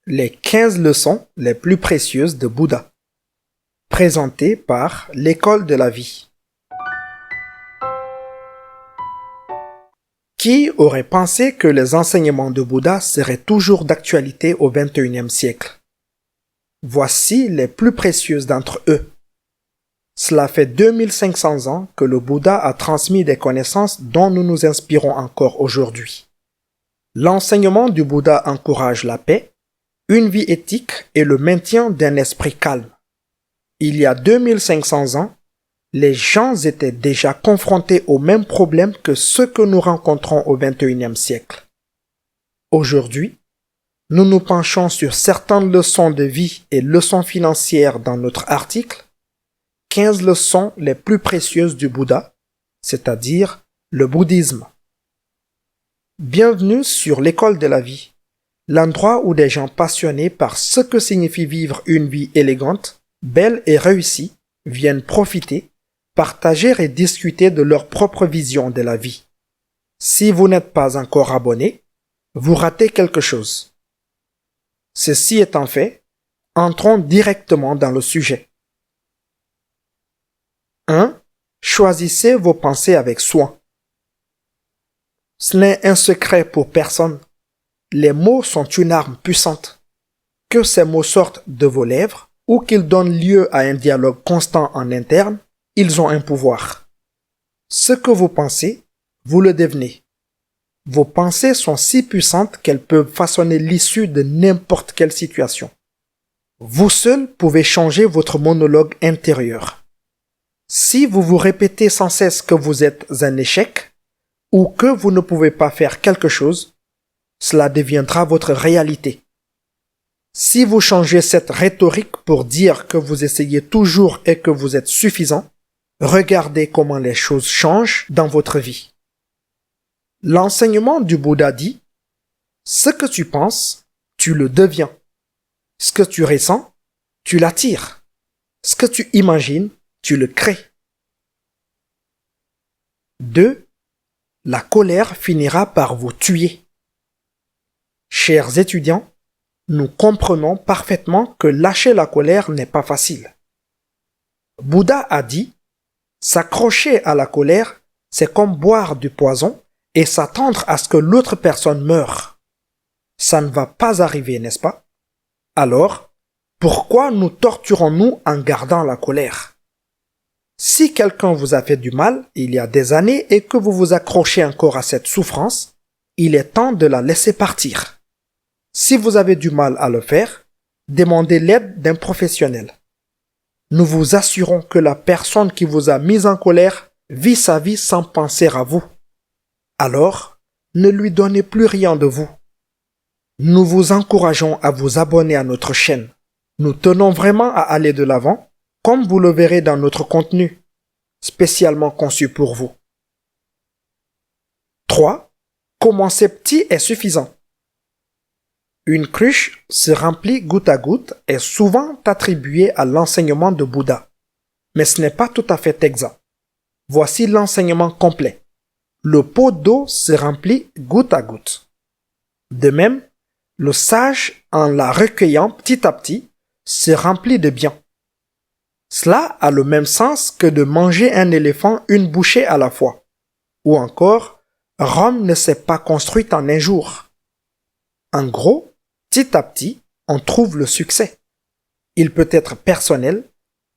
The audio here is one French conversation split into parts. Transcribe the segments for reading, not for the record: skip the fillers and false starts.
Les 15 leçons les plus précieuses de Bouddha. Présentées par l'École de la vie. Qui aurait pensé que les enseignements de Bouddha seraient toujours d'actualité au XXIe siècle? Voici les plus précieuses d'entre eux. Cela fait 2500 ans que le Bouddha a transmis des connaissances dont nous nous inspirons encore aujourd'hui. L'enseignement du Bouddha encourage la paix, une vie éthique et le maintien d'un esprit calme. Il y a 2500 ans, les gens étaient déjà confrontés aux mêmes problèmes que ceux que nous rencontrons au XXIe siècle. Aujourd'hui, nous nous penchons sur certaines leçons de vie et leçons financières dans notre article 15 leçons les plus précieuses du Bouddha, c'est-à-dire le bouddhisme. Bienvenue sur l'École de la vie, l'endroit où des gens passionnés par ce que signifie vivre une vie élégante, belle et réussie viennent profiter, partager et discuter de leur propre vision de la vie. Si vous n'êtes pas encore abonné, vous ratez quelque chose. Ceci étant fait, entrons directement dans le sujet. 1. Choisissez vos pensées avec soin. Ce n'est un secret pour personne. Les mots sont une arme puissante. Que ces mots sortent de vos lèvres ou qu'ils donnent lieu à un dialogue constant en interne, ils ont un pouvoir. Ce que vous pensez, vous le devenez. Vos pensées sont si puissantes qu'elles peuvent façonner l'issue de n'importe quelle situation. Vous seul pouvez changer votre monologue intérieur. Si vous vous répétez sans cesse que vous êtes un échec ou que vous ne pouvez pas faire quelque chose, cela deviendra votre réalité. Si vous changez cette rhétorique pour dire que vous essayez toujours et que vous êtes suffisant, regardez comment les choses changent dans votre vie. L'enseignement du Bouddha dit « Ce que tu penses, tu le deviens. Ce que tu ressens, tu l'attires. Ce que tu imagines, tu le crées. » 2. La colère finira par vous tuer. Chers étudiants, nous comprenons parfaitement que lâcher la colère n'est pas facile. Bouddha a dit « S'accrocher à la colère, c'est comme boire du poison et s'attendre à ce que l'autre personne meure. Ça ne va pas arriver, n'est-ce pas? Alors, pourquoi nous torturons-nous en gardant la colère? Si quelqu'un vous a fait du mal il y a des années et que vous vous accrochez encore à cette souffrance, il est temps de la laisser partir. Si vous avez du mal à le faire, demandez l'aide d'un professionnel. Nous vous assurons que la personne qui vous a mis en colère vit sa vie sans penser à vous. Alors, ne lui donnez plus rien de vous. Nous vous encourageons à vous abonner à notre chaîne. Nous tenons vraiment à aller de l'avant, comme vous le verrez dans notre contenu, spécialement conçu pour vous. 3. Commencer petit est suffisant. Une cruche se remplit goutte à goutte est souvent attribuée à l'enseignement de Bouddha. Mais ce n'est pas tout à fait exact. Voici l'enseignement complet. Le pot d'eau se remplit goutte à goutte. De même, le sage, en la recueillant petit à petit, se remplit de bien. Cela a le même sens que de manger un éléphant une bouchée à la fois. Ou encore, Rome ne s'est pas construite en un jour. En gros, petit à petit, on trouve le succès. Il peut être personnel,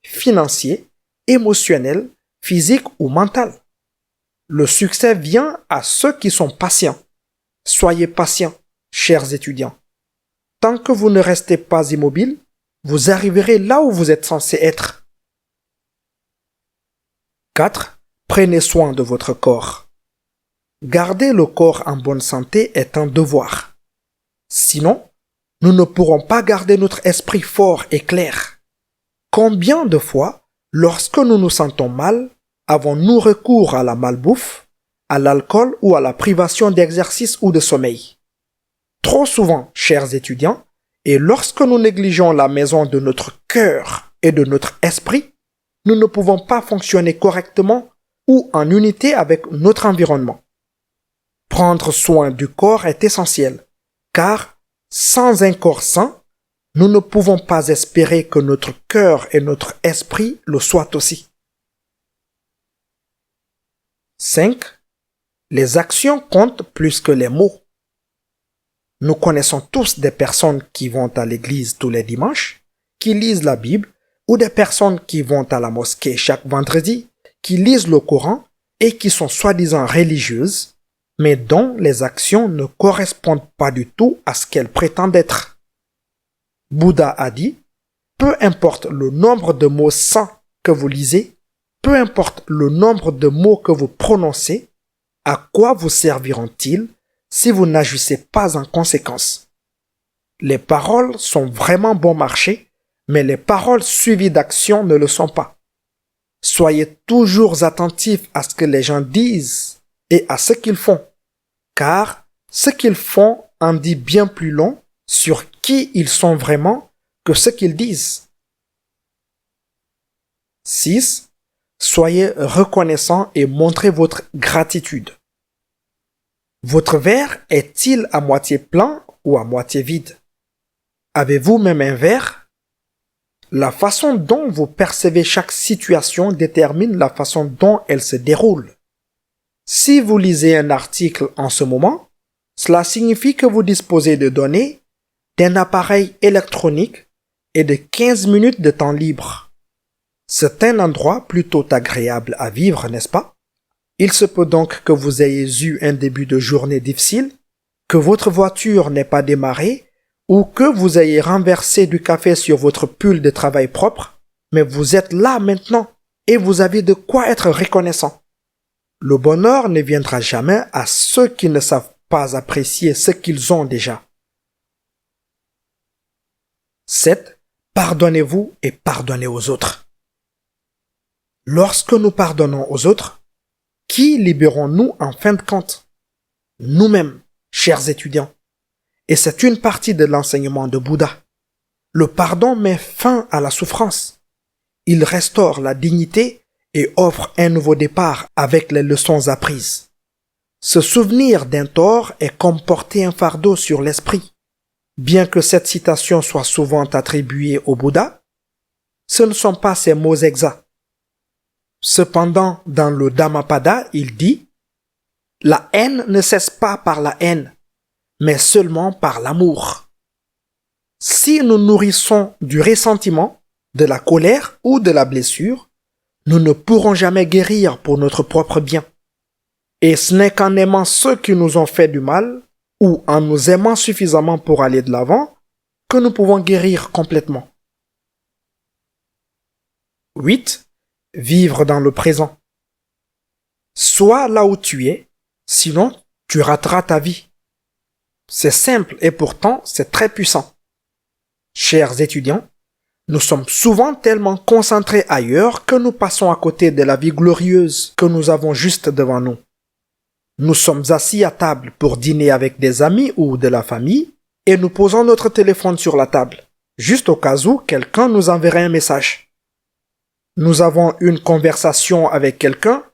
financier, émotionnel, physique ou mental. Le succès vient à ceux qui sont patients. Soyez patients, chers étudiants. Tant que vous ne restez pas immobile, vous arriverez là où vous êtes censé être. 4. Prenez soin de votre corps. Garder le corps en bonne santé est un devoir. Sinon, nous ne pourrons pas garder notre esprit fort et clair. Combien de fois, lorsque nous nous sentons mal, avons-nous recours à la malbouffe, à l'alcool ou à la privation d'exercice ou de sommeil? Trop souvent, chers étudiants, et lorsque nous négligeons la maison de notre cœur et de notre esprit, nous ne pouvons pas fonctionner correctement ou en unité avec notre environnement. Prendre soin du corps est essentiel, car Sans un corps sain, nous ne pouvons pas espérer que notre cœur et notre esprit le soient aussi. 5. Les actions comptent plus que les mots. Nous connaissons tous des personnes qui vont à l'église tous les dimanches, qui lisent la Bible, ou des personnes qui vont à la mosquée chaque vendredi, qui lisent le Coran et qui sont soi-disant religieuses, mais dont les actions ne correspondent pas du tout à ce qu'elles prétendent être. Bouddha a dit, peu importe le nombre de mots saints que vous lisez, peu importe le nombre de mots que vous prononcez, à quoi vous serviront-ils si vous n'agissez pas en conséquence? Les paroles sont vraiment bon marché, mais les paroles suivies d'actions ne le sont pas. Soyez toujours attentifs à ce que les gens disent et à ce qu'ils font, car ce qu'ils font en dit bien plus long sur qui ils sont vraiment que ce qu'ils disent. 6. Soyez reconnaissants et montrez votre gratitude. Votre verre est-il à moitié plein ou à moitié vide? Avez-vous même un verre? La façon dont vous percevez chaque situation détermine la façon dont elle se déroule. Si vous lisez un article en ce moment, cela signifie que vous disposez de données, d'un appareil électronique et de 15 minutes de temps libre. C'est un endroit plutôt agréable à vivre, n'est-ce pas? Il se peut donc que vous ayez eu un début de journée difficile, que votre voiture n'ait pas démarré, ou que vous ayez renversé du café sur votre pull de travail propre, mais vous êtes là maintenant et vous avez de quoi être reconnaissant. Le bonheur ne viendra jamais à ceux qui ne savent pas apprécier ce qu'ils ont déjà. 7. Pardonnez-vous et pardonnez aux autres. Lorsque nous pardonnons aux autres, qui libérons-nous en fin de compte? Nous-mêmes, chers étudiants. Et c'est une partie de l'enseignement de Bouddha. Le pardon met fin à la souffrance. Il restaure la dignité et offre un nouveau départ avec les leçons apprises. Se souvenir d'un tort est comme porter un fardeau sur l'esprit. Bien que cette citation soit souvent attribuée au Bouddha, ce ne sont pas ses mots exacts. Cependant, dans le Dhammapada, il dit « La haine ne cesse pas par la haine, mais seulement par l'amour. » Si nous nourrissons du ressentiment, de la colère ou de la blessure, nous ne pourrons jamais guérir pour notre propre bien. Et ce n'est qu'en aimant ceux qui nous ont fait du mal, ou en nous aimant suffisamment pour aller de l'avant, que nous pouvons guérir complètement. 8. Vivre dans le présent. Sois là où tu es, sinon tu rateras ta vie. C'est simple et pourtant c'est très puissant. Chers étudiants, nous sommes souvent tellement concentrés ailleurs que nous passons à côté de la vie glorieuse que nous avons juste devant nous. Nous sommes assis à table pour dîner avec des amis ou de la famille et nous posons notre téléphone sur la table, juste au cas où quelqu'un nous enverrait un message. Nous avons une conversation avec quelqu'un,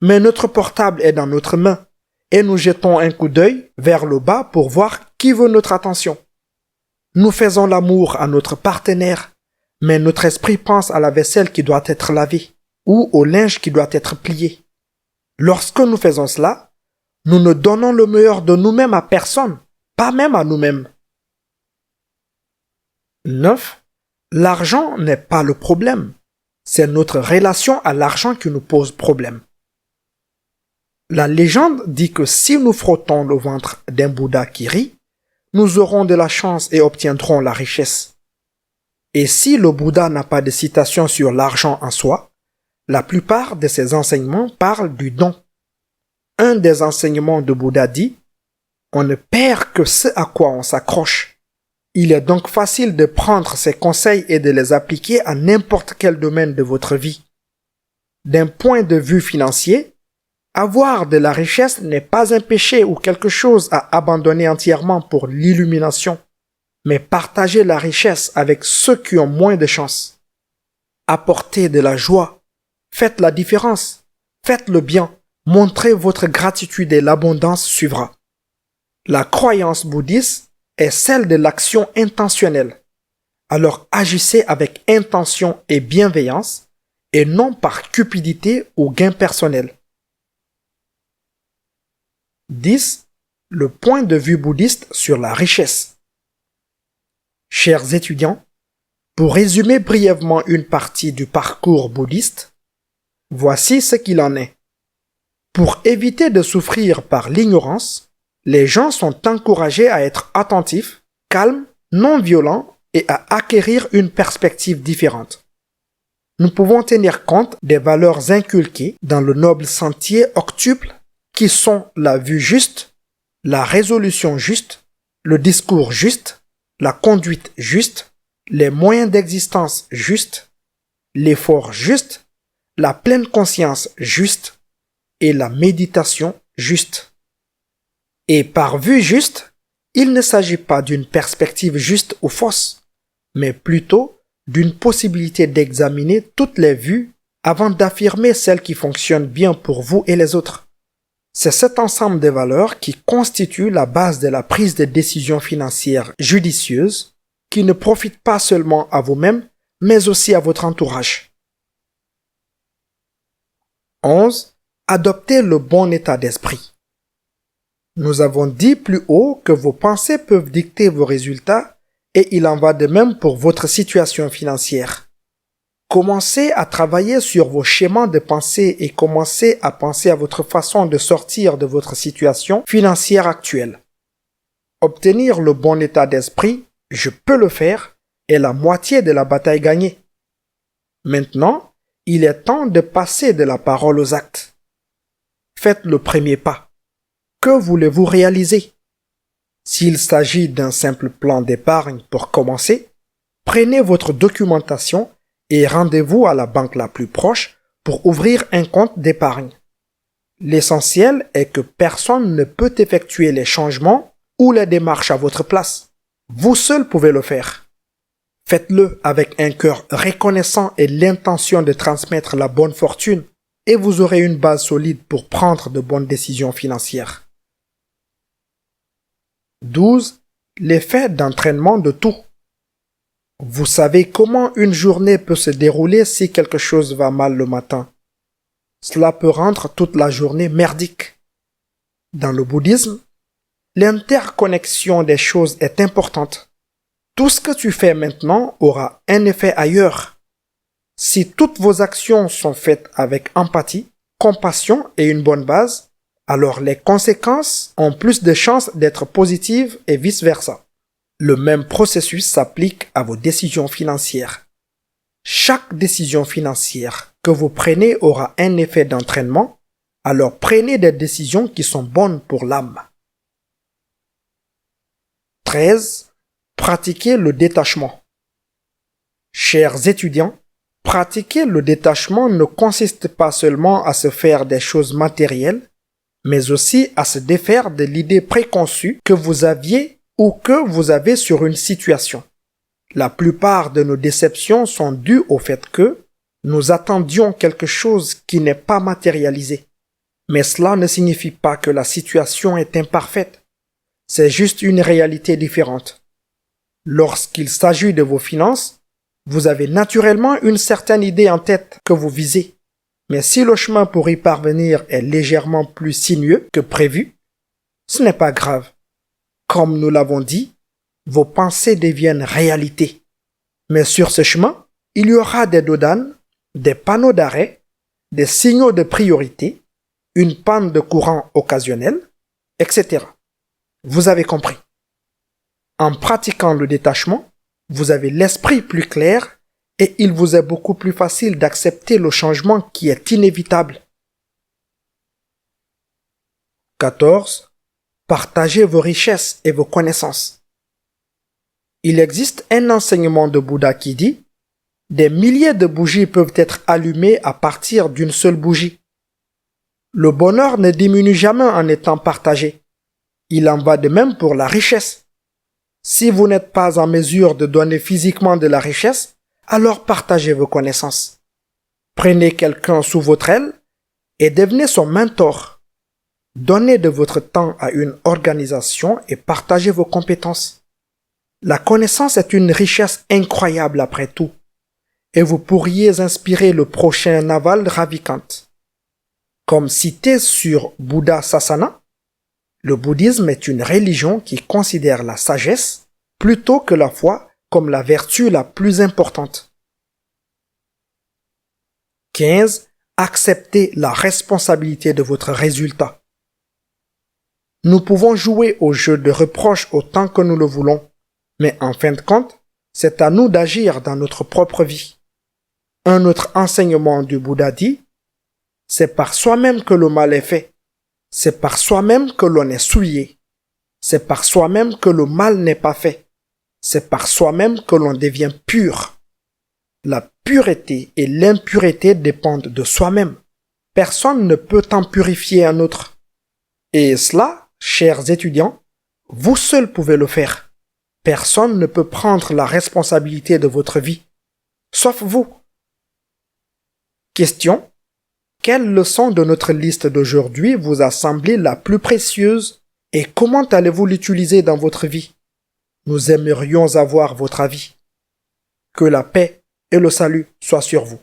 mais notre portable est dans notre main et nous jetons un coup d'œil vers le bas pour voir qui veut notre attention. Nous faisons l'amour à notre partenaire, mais notre esprit pense à la vaisselle qui doit être lavée ou au linge qui doit être plié. Lorsque nous faisons cela, nous ne donnons le meilleur de nous-mêmes à personne, pas même à nous-mêmes. 9. L'argent n'est pas le problème. C'est notre relation à l'argent qui nous pose problème. La légende dit que si nous frottons le ventre d'un Bouddha qui rit, nous aurons de la chance et obtiendrons la richesse. Et si le Bouddha n'a pas de citation sur l'argent en soi, la plupart de ses enseignements parlent du don. Un des enseignements de Bouddha dit « On ne perd que ce à quoi on s'accroche ». Il est donc facile de prendre ces conseils et de les appliquer à n'importe quel domaine de votre vie. D'un point de vue financier, avoir de la richesse n'est pas un péché ou quelque chose à abandonner entièrement pour l'illumination, mais partager la richesse avec ceux qui ont moins de chance. Apportez de la joie, faites la différence, faites le bien, montrez votre gratitude et l'abondance suivra. La croyance bouddhiste est celle de l'action intentionnelle. Alors agissez avec intention et bienveillance et non par cupidité ou gain personnel. 10. Le point de vue bouddhiste sur la richesse. Chers étudiants, pour résumer brièvement une partie du parcours bouddhiste, voici ce qu'il en est. Pour éviter de souffrir par l'ignorance, les gens sont encouragés à être attentifs, calmes, non violents et à acquérir une perspective différente. Nous pouvons tenir compte des valeurs inculquées dans le noble sentier octuple qui sont la vue juste, la résolution juste, le discours juste, la conduite juste, les moyens d'existence justes, l'effort juste, la pleine conscience juste et la méditation juste. Et par vue juste, il ne s'agit pas d'une perspective juste ou fausse, mais plutôt d'une possibilité d'examiner toutes les vues avant d'affirmer celle qui fonctionne bien pour vous et les autres. C'est cet ensemble de valeurs qui constitue la base de la prise de décisions financières judicieuses qui ne profitent pas seulement à vous-même, mais aussi à votre entourage. 11. Adoptez le bon état d'esprit. Nous avons dit plus haut que vos pensées peuvent dicter vos résultats et il en va de même pour votre situation financière. Commencez à travailler sur vos schémas de pensée et commencez à penser à votre façon de sortir de votre situation financière actuelle. Obtenir le bon état d'esprit, je peux le faire, est la moitié de la bataille gagnée. Maintenant, il est temps de passer de la parole aux actes. Faites le premier pas. Que voulez-vous réaliser? S'il s'agit d'un simple plan d'épargne pour commencer, prenez votre documentation et rendez-vous à la banque la plus proche pour ouvrir un compte d'épargne. L'essentiel est que personne ne peut effectuer les changements ou les démarches à votre place. Vous seul pouvez le faire. Faites-le avec un cœur reconnaissant et l'intention de transmettre la bonne fortune et vous aurez une base solide pour prendre de bonnes décisions financières. 12. L'effet d'entraînement de tout. Vous savez comment une journée peut se dérouler si quelque chose va mal le matin. Cela peut rendre toute la journée merdique. Dans le bouddhisme, l'interconnexion des choses est importante. Tout ce que tu fais maintenant aura un effet ailleurs. Si toutes vos actions sont faites avec empathie, compassion et une bonne base, alors les conséquences ont plus de chances d'être positives et vice-versa. Le même processus s'applique à vos décisions financières. Chaque décision financière que vous prenez aura un effet d'entraînement, alors prenez des décisions qui sont bonnes pour l'âme. 13. Pratiquez le détachement. Chers étudiants, pratiquer le détachement ne consiste pas seulement à se faire des choses matérielles, mais aussi à se défaire de l'idée préconçue que vous aviez ou que vous avez sur une situation. La plupart de nos déceptions sont dues au fait que nous attendions quelque chose qui n'est pas matérialisé. Mais cela ne signifie pas que la situation est imparfaite. C'est juste une réalité différente. Lorsqu'il s'agit de vos finances, vous avez naturellement une certaine idée en tête que vous visez. Mais si le chemin pour y parvenir est légèrement plus sinueux que prévu, ce n'est pas grave. Comme nous l'avons dit, vos pensées deviennent réalité. Mais sur ce chemin, il y aura des dodanes, des panneaux d'arrêt, des signaux de priorité, une panne de courant occasionnelle, etc. Vous avez compris. En pratiquant le détachement, vous avez l'esprit plus clair et il vous est beaucoup plus facile d'accepter le changement qui est inévitable. 14. Partagez vos richesses et vos connaissances. Il existe un enseignement de Bouddha qui dit « Des milliers de bougies peuvent être allumées à partir d'une seule bougie. » Le bonheur ne diminue jamais en étant partagé. Il en va de même pour la richesse. Si vous n'êtes pas en mesure de donner physiquement de la richesse, alors partagez vos connaissances. Prenez quelqu'un sous votre aile et devenez son mentor. Donnez de votre temps à une organisation et partagez vos compétences. La connaissance est une richesse incroyable après tout, et vous pourriez inspirer le prochain Naval Ravikant. Comme cité sur Buddha Sasana, le bouddhisme est une religion qui considère la sagesse plutôt que la foi comme la vertu la plus importante. 15. Acceptez la responsabilité de votre résultat. Nous pouvons jouer au jeu de reproche autant que nous le voulons, mais en fin de compte, c'est à nous d'agir dans notre propre vie. Un autre enseignement du Bouddha dit, c'est par soi-même que le mal est fait, c'est par soi-même que l'on est souillé, c'est par soi-même que le mal n'est pas fait, c'est par soi-même que l'on devient pur. La pureté et l'impureté dépendent de soi-même. Personne ne peut en purifier un autre. Et cela, chers étudiants, vous seuls pouvez le faire. Personne ne peut prendre la responsabilité de votre vie, sauf vous. Question. Quelle leçon de notre liste d'aujourd'hui vous a semblé la plus précieuse et comment allez-vous l'utiliser dans votre vie? Nous aimerions avoir votre avis. Que la paix et le salut soient sur vous.